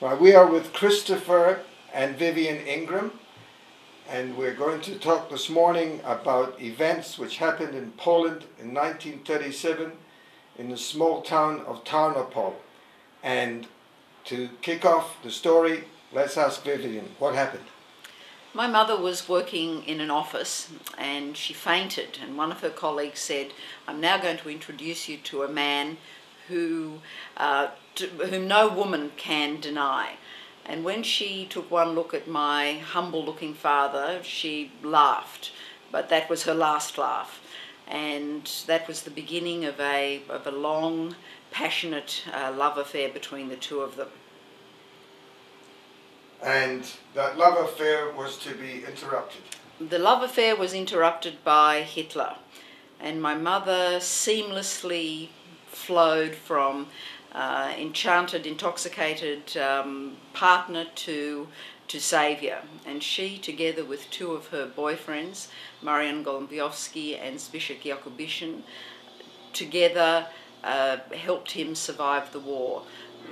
Well, we are with Christopher and Vivienne Ingram, and we're going to talk this morning about events which happened in Poland in 1937 in the small town of Tarnopol. And to kick off the story, let's ask Vivienne, what happened? My mother was working in an office and she fainted, and one of her colleagues said, "I'm now going to introduce you to a man whom no woman can deny." And when she took one look at my humble-looking father, she laughed, but that was her last laugh. And that was the beginning of a long, passionate love affair between the two of them. And that love affair was to be interrupted. The love affair was interrupted by Hitler, and my mother seamlessly flowed from enchanted, intoxicated partner to saviour. And she, together with two of her boyfriends, Marian Golombiowski and Zbyszek Jakubishin, together helped him survive the war.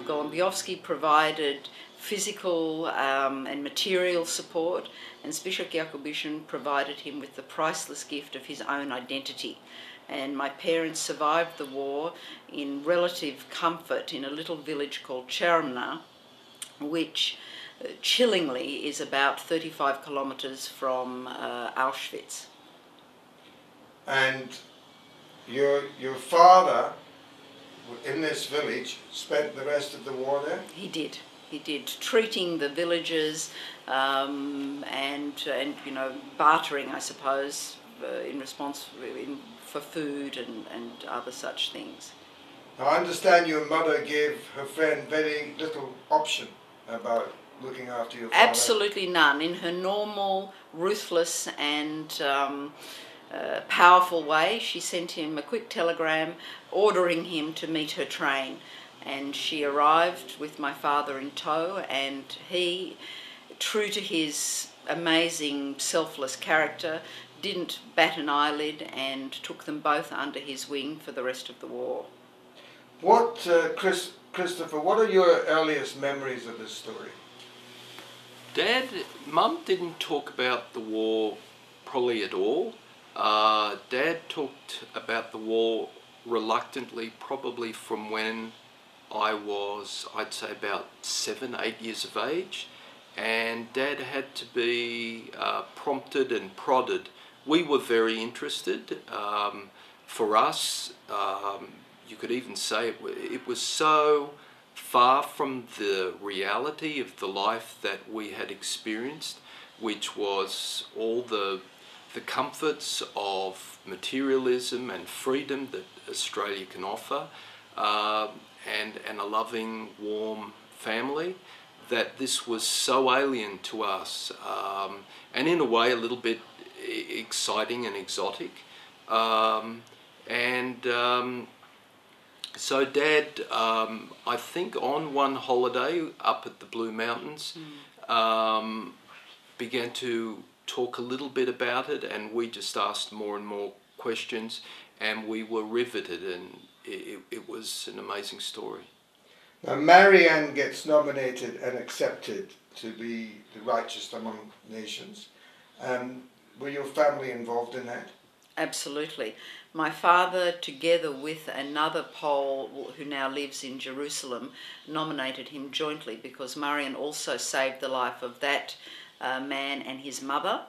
Golombiowski provided physical and material support, and Zbyszek Jakubishin provided him with the priceless gift of his own identity. And my parents survived the war in relative comfort in a little village called Chermna, which chillingly is about 35 kilometres from Auschwitz. And your father, in this village, spent the rest of the war there? He did, treating the villagers and bartering, I suppose, in response for food and other such things. Now, I understand your mother gave her friend very little option about looking after your father. Absolutely none. In her normal, ruthless and powerful way, she sent him a quick telegram ordering him to meet her train. And she arrived with my father in tow, and he, true to his amazing selfless character, didn't bat an eyelid and took them both under his wing for the rest of the war. What, Christopher, what are your earliest memories of this story? Mum didn't talk about the war probably at all. Dad talked about the war reluctantly, probably from when I was, I'd say, about 7, 8 years of age, and Dad had to be prompted and prodded. We were very interested. For us, you could even say it was so far from the reality of the life that we had experienced, which was all the comforts of materialism and freedom that Australia can offer, and a loving, warm family, that this was so alien to us, and in a way a little bit exciting and exotic. So Dad, I think on one holiday up at the Blue Mountains, began to talk a little bit about it, and we just asked more and more questions, and we were riveted, and it was an amazing story. Now, Marianne gets nominated and accepted to be the righteous among nations. Were your family involved in that? Absolutely. My father, together with another Pole who now lives in Jerusalem, nominated him jointly because Marian also saved the life of that man and his mother,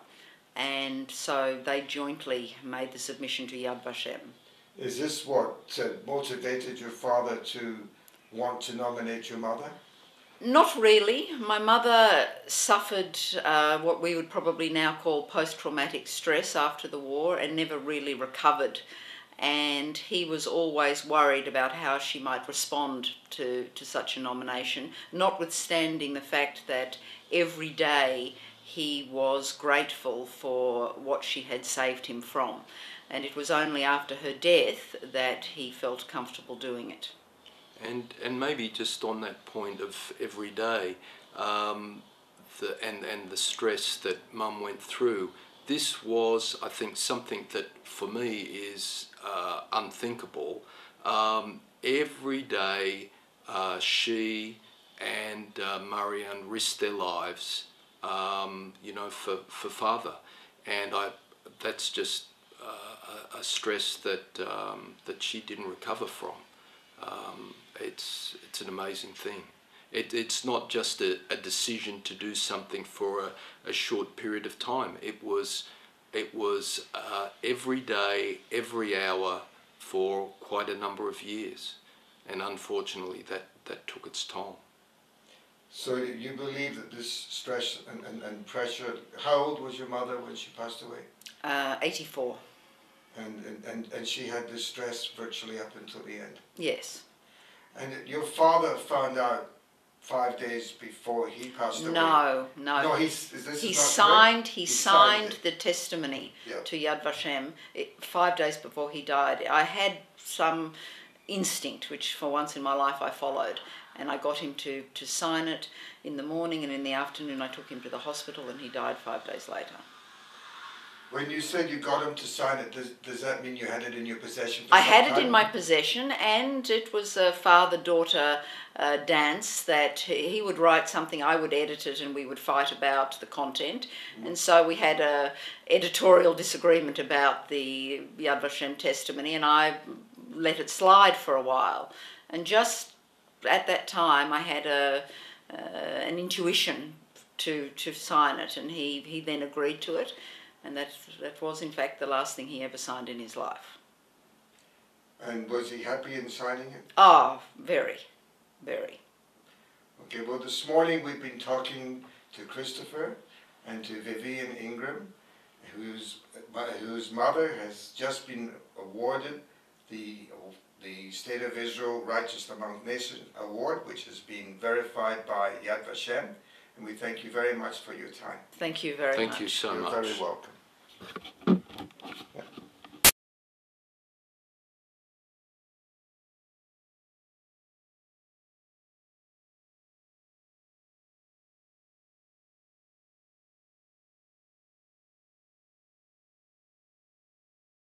and so they jointly made the submission to Yad Vashem. Is this what motivated your father to want to nominate your mother? Not really. My mother suffered what we would probably now call post-traumatic stress after the war and never really recovered. And he was always worried about how she might respond to such a nomination, notwithstanding the fact that every day he was grateful for what she had saved him from. And it was only after her death that he felt comfortable doing it. And maybe just on that point of every day, and the stress that Mum went through, this was, I think, something that for me is unthinkable. Every day she and Marianne risked their lives, you know, for father, and that's just a stress that that she didn't recover from. It's an amazing thing. It's not just a decision to do something for a short period of time. It was every day, every hour for quite a number of years, and unfortunately that took its toll. So you believe that this stress and pressure, how old was your mother when she passed away? 84. And she had this stress virtually up until the end. Yes. And your father found out 5 days before he passed away. No. He signed the testimony to Yad Vashem 5 days before he died. I had some instinct, which for once in my life I followed, and I got him to sign it in the morning, and in the afternoon I took him to the hospital, and he died 5 days later. When you said you got him to sign it, does that mean you had it in your possession? I had it in my possession, and it was a father-daughter dance that he would write something, I would edit it, and we would fight about the content. And so we had a editorial disagreement about the Yad Vashem testimony, and I let it slide for a while. And just at that time, I had an intuition to sign it, and he then agreed to it. And that was, in fact, the last thing he ever signed in his life. And was he happy in signing it? Oh, very, very. Okay, well, this morning we've been talking to Christopher and to Vivienne Ingram, whose mother has just been awarded the State of Israel Righteous Among Nations Award, which has been verified by Yad Vashem. And we thank you very much for your time. Thank you very much. Thank you so much. You're very welcome.